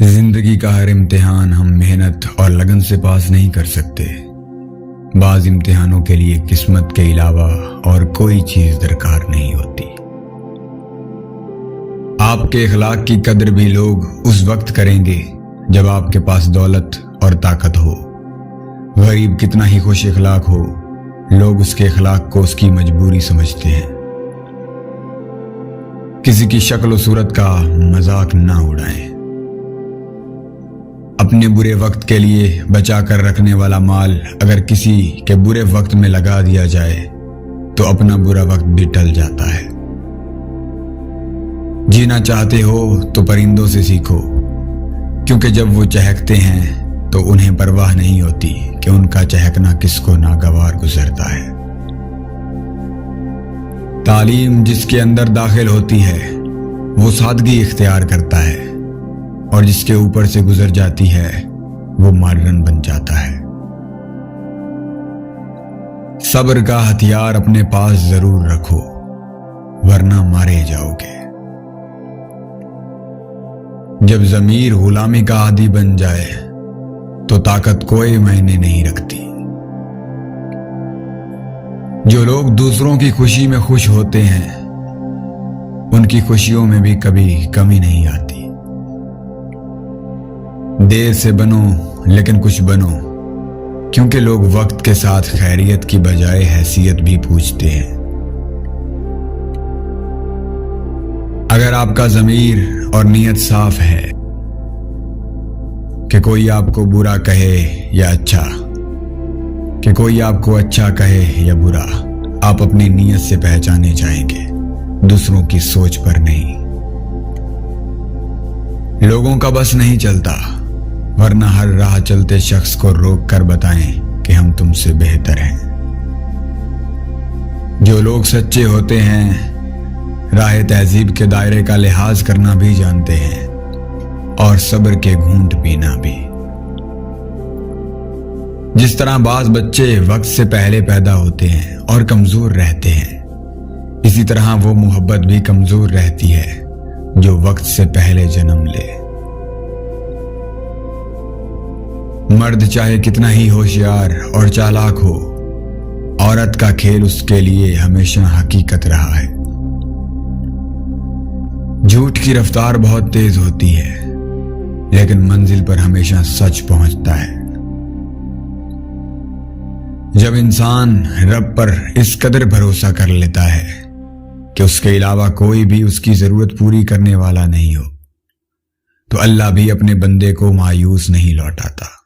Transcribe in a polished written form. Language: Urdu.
زندگی کا ہر امتحان ہم محنت اور لگن سے پاس نہیں کر سکتے۔ بعض امتحانوں کے لیے قسمت کے علاوہ اور کوئی چیز درکار نہیں ہوتی۔ آپ کے اخلاق کی قدر بھی لوگ اس وقت کریں گے جب آپ کے پاس دولت اور طاقت ہو۔ غریب کتنا ہی خوش اخلاق ہو، لوگ اس کے اخلاق کو اس کی مجبوری سمجھتے ہیں۔ کسی کی شکل و صورت کا مذاق نہ اڑائیں۔ اپنے برے وقت کے لیے بچا کر رکھنے والا مال اگر کسی کے برے وقت میں لگا دیا جائے تو اپنا برا وقت بھی ٹل جاتا ہے۔ جینا چاہتے ہو تو پرندوں سے سیکھو، کیونکہ جب وہ چہکتے ہیں تو انہیں پرواہ نہیں ہوتی کہ ان کا چہکنا کس کو ناگوار گزرتا ہے۔ تعلیم جس کے اندر داخل ہوتی ہے وہ سادگی اختیار کرتا ہے، اور جس کے اوپر سے گزر جاتی ہے وہ مارن بن جاتا ہے۔ صبر کا ہتھیار اپنے پاس ضرور رکھو، ورنہ مارے جاؤ گے۔ جب ضمیر غلامی کا عادی بن جائے تو طاقت کوئی معنی نہیں رکھتی۔ جو لوگ دوسروں کی خوشی میں خوش ہوتے ہیں ان کی خوشیوں میں بھی کبھی کمی نہیں آتی۔ دیر سے بنو لیکن کچھ بنو، کیونکہ لوگ وقت کے ساتھ خیریت کی بجائے حیثیت بھی پوچھتے ہیں۔ اگر آپ کا ضمیر اور نیت صاف ہے کہ کوئی آپ کو برا کہے یا اچھا، کہ کوئی آپ کو اچھا کہے یا برا، آپ اپنی نیت سے پہچانے جائیں گے، دوسروں کی سوچ پر نہیں۔ لوگوں کا بس نہیں چلتا، ورنہ ہر راہ چلتے شخص کو روک کر بتائیں کہ ہم تم سے بہتر ہیں۔ جو لوگ سچے ہوتے ہیں راہ تہذیب کے دائرے کا لحاظ کرنا بھی جانتے ہیں، اور صبر کے گھونٹ پینا بھی۔ جس طرح بعض بچے وقت سے پہلے پیدا ہوتے ہیں اور کمزور رہتے ہیں، اسی طرح وہ محبت بھی کمزور رہتی ہے جو وقت سے پہلے جنم لے۔ مرد چاہے کتنا ہی ہوشیار اور چالاک ہو، عورت کا کھیل اس کے لیے ہمیشہ حقیقت رہا ہے۔ جھوٹ کی رفتار بہت تیز ہوتی ہے، لیکن منزل پر ہمیشہ سچ پہنچتا ہے۔ جب انسان رب پر اس قدر بھروسہ کر لیتا ہے کہ اس کے علاوہ کوئی بھی اس کی ضرورت پوری کرنے والا نہیں ہو، تو اللہ بھی اپنے بندے کو مایوس نہیں لوٹاتا۔